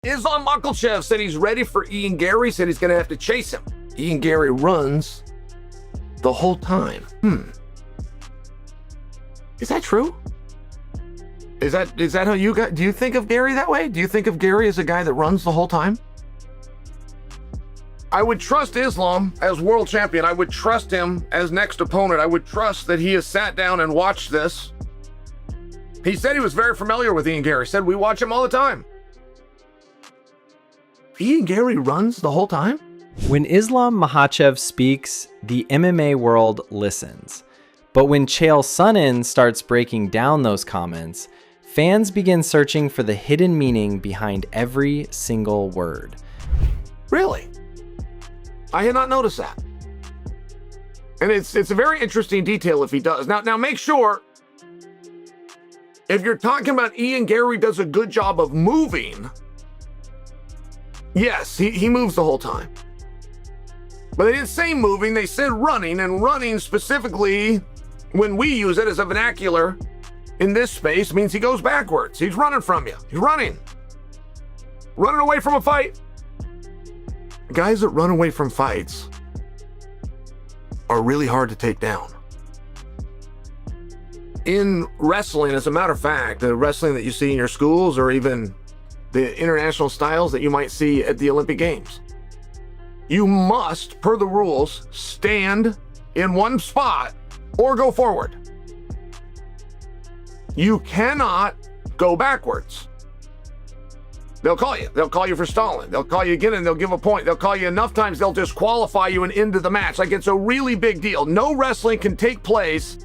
Islam Makhachev said he's ready for Ian Garry, said he's going to have to chase him. Ian Garry runs the whole time. Is that true? Is that how you got? Do you think of Garry that way? Do you think of Garry as a guy that runs the whole time? I would trust Islam as world champion. I would trust him as next opponent. I would trust that he has sat down and watched this. He said he was very familiar with Ian Garry. Said we watch him all the time. Ian Garry runs the whole time? When Islam Makhachev speaks, the MMA world listens. But when Chael Sonnen starts breaking down those comments, fans begin searching for the hidden meaning behind every single word. Really? I had not noticed that. And it's a very interesting detail if he does. Now make sure, if you're talking about Ian Garry does a good job of moving, yes, he moves the whole time. But they didn't say moving, they said running, and running specifically, when we use it as a vernacular in this space, means he goes backwards. He's running from you. He's running. Running away from a fight. Guys that run away from fights are really hard to take down. In wrestling, as a matter of fact, the wrestling that you see in your schools or even the international styles that you might see at the Olympic Games, you must, per the rules, stand in one spot or go forward. You cannot go backwards. They'll call you. They'll call you for stalling. They'll call you again and they'll give a point. They'll call you enough times, they'll disqualify you and end the match. Like, it's a really big deal. No wrestling can take place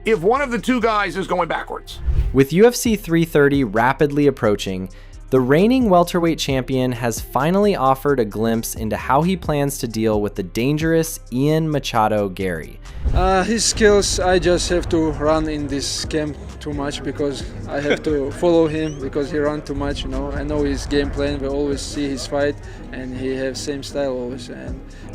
if one of the two guys is going backwards. With UFC 330 rapidly approaching, the reigning welterweight champion has finally offered a glimpse into how he plans to deal with the dangerous Ian Machado Garry. His skills, I just have to run in this camp too much because I have to follow him because he runs too much, I know his game plan, we always see his fight and he has same style always.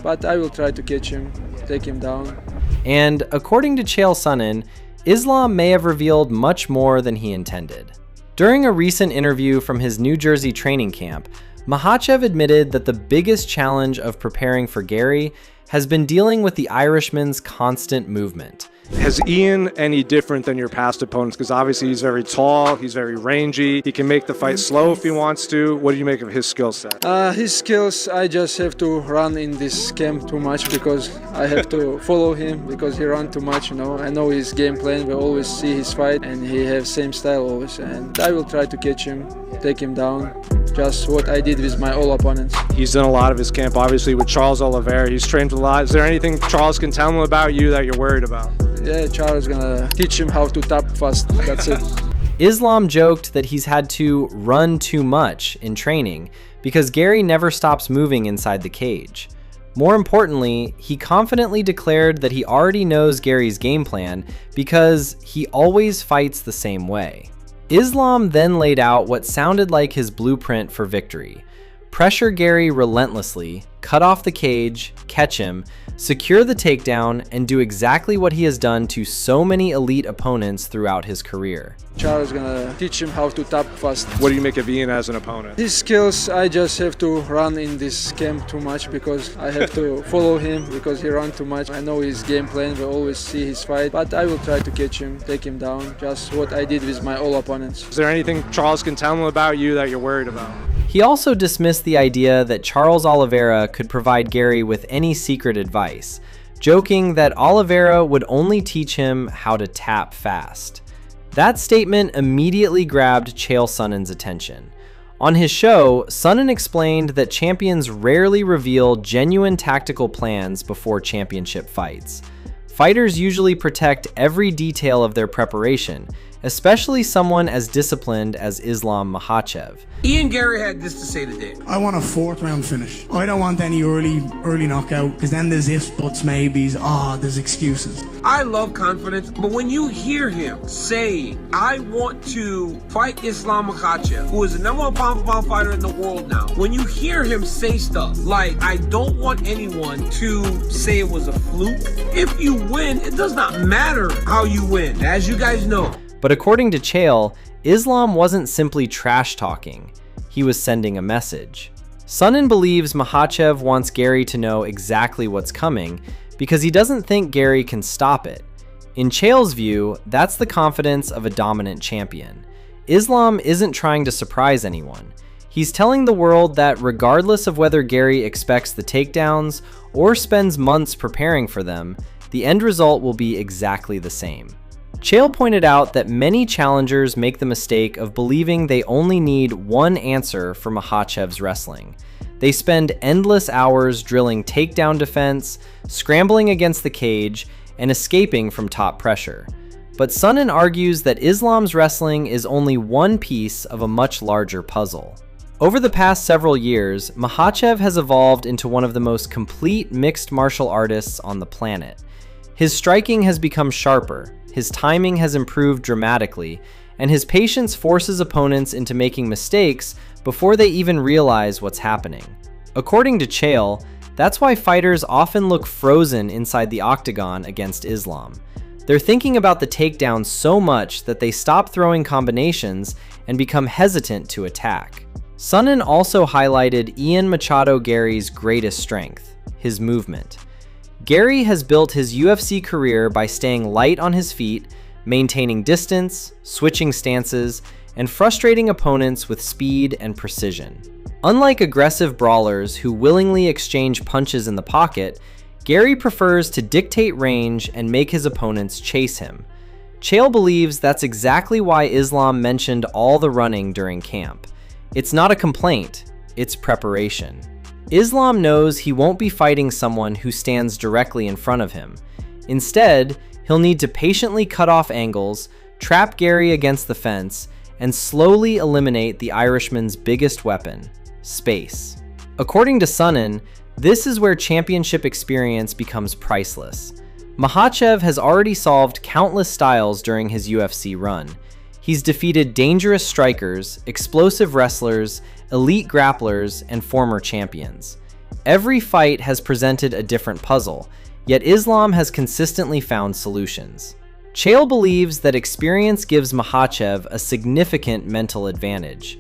But I will try to catch him, take him down. And according to Chael Sonnen, Islam may have revealed much more than he intended. During a recent interview from his New Jersey training camp, Makhachev admitted that the biggest challenge of preparing for Garry has been dealing with the Irishman's constant movement. Has Ian any different than your past opponents? Because obviously he's very tall, he's very rangy, he can make the fight slow if he wants to. What do you make of his skill set? His skills, I just have to run in this camp too much because I have to follow him because he runs too much, I know his game plan, we always see his fight and he has same style always. And I will try to catch him, take him down, just what I did with my all opponents. He's done a lot of his camp, obviously, with Charles Oliveira. He's trained a lot. Is there anything Charles can tell him about you that you're worried about? Yeah, Charles is gonna teach him how to tap fast, that's it. Islam joked that he's had to run too much in training because Garry never stops moving inside the cage. More importantly, he confidently declared that he already knows Garry's game plan because he always fights the same way. Islam then laid out what sounded like his blueprint for victory. Pressure Garry relentlessly, cut off the cage, catch him, secure the takedown, and do exactly what he has done to so many elite opponents throughout his career. Charles is gonna teach him how to tap fast. What do you make of Ian as an opponent? His skills, I just have to run in this camp too much because I have to follow him because he runs too much. I know his game plan, we always see his fight, but I will try to catch him, take him down, just what I did with my all opponents. Is there anything Charles can tell him about you that you're worried about? He also dismissed the idea that Charles Oliveira could provide Garry with any secret advice, joking that Oliveira would only teach him how to tap fast. That statement immediately grabbed Chael Sonnen's attention. On his show, Sonnen explained that champions rarely reveal genuine tactical plans before championship fights. Fighters usually protect every detail of their preparation, especially someone as disciplined as Islam Makhachev. Ian Garry had this to say today. I want a 4th round finish. I don't want any early knockout, because then there's ifs, buts, maybes, there's excuses. I love confidence, but when you hear him say, I want to fight Islam Makhachev, who is the #1 pound-for-pound fighter in the world now, when you hear him say stuff like, I don't want anyone to say it was a fluke. If you win, it does not matter how you win, as you guys know. But according to Chael, Islam wasn't simply trash talking. he was sending a message. Sonnen believes Makhachev wants Garry to know exactly what's coming because he doesn't think Garry can stop it. In Chael's view, that's the confidence of a dominant champion. Islam isn't trying to surprise anyone. He's telling the world that regardless of whether Garry expects the takedowns or spends months preparing for them, the end result will be exactly the same. Chael pointed out that many challengers make the mistake of believing they only need one answer for Makhachev's wrestling. They spend endless hours drilling takedown defense, scrambling against the cage, and escaping from top pressure. But Sonnen argues that Islam's wrestling is only one piece of a much larger puzzle. Over the past several years, Makhachev has evolved into one of the most complete mixed martial artists on the planet. His striking has become sharper, his timing has improved dramatically, and his patience forces opponents into making mistakes before they even realize what's happening. According to Chael, that's why fighters often look frozen inside the octagon against Islam. They're thinking about the takedown so much that they stop throwing combinations and become hesitant to attack. Sonnen also highlighted Ian Machado Garry's greatest strength, his movement. Garry has built his UFC career by staying light on his feet, maintaining distance, switching stances, and frustrating opponents with speed and precision. Unlike aggressive brawlers who willingly exchange punches in the pocket, Garry prefers to dictate range and make his opponents chase him. Chael believes that's exactly why Islam mentioned all the running during camp. It's not a complaint, it's preparation. Islam knows he won't be fighting someone who stands directly in front of him. Instead, he'll need to patiently cut off angles, trap Garry against the fence, and slowly eliminate the Irishman's biggest weapon, space. According to Sonnen, this is where championship experience becomes priceless. Makhachev has already solved countless styles during his UFC run. He's defeated dangerous strikers, explosive wrestlers, elite grapplers, and former champions. Every fight has presented a different puzzle, yet Islam has consistently found solutions. Chael believes that experience gives Makhachev a significant mental advantage.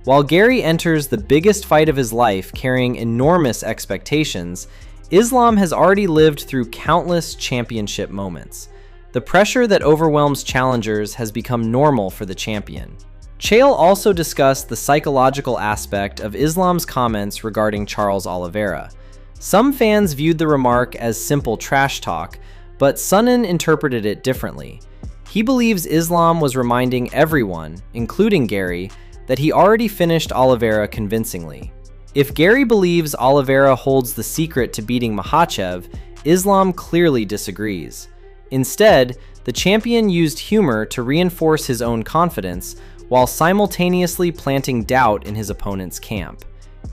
While Garry enters the biggest fight of his life carrying enormous expectations, Islam has already lived through countless championship moments. The pressure that overwhelms challengers has become normal for the champion. Chael also discussed the psychological aspect of Islam's comments regarding Charles Oliveira. Some fans viewed the remark as simple trash talk, but Sonnen interpreted it differently. He believes Islam was reminding everyone, including Garry, that he already finished Oliveira convincingly. If Garry believes Oliveira holds the secret to beating Makhachev, Islam clearly disagrees. Instead, the champion used humor to reinforce his own confidence while simultaneously planting doubt in his opponent's camp.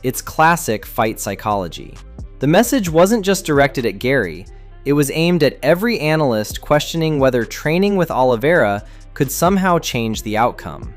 It's classic fight psychology. The message wasn't just directed at Garry, it was aimed at every analyst questioning whether training with Oliveira could somehow change the outcome.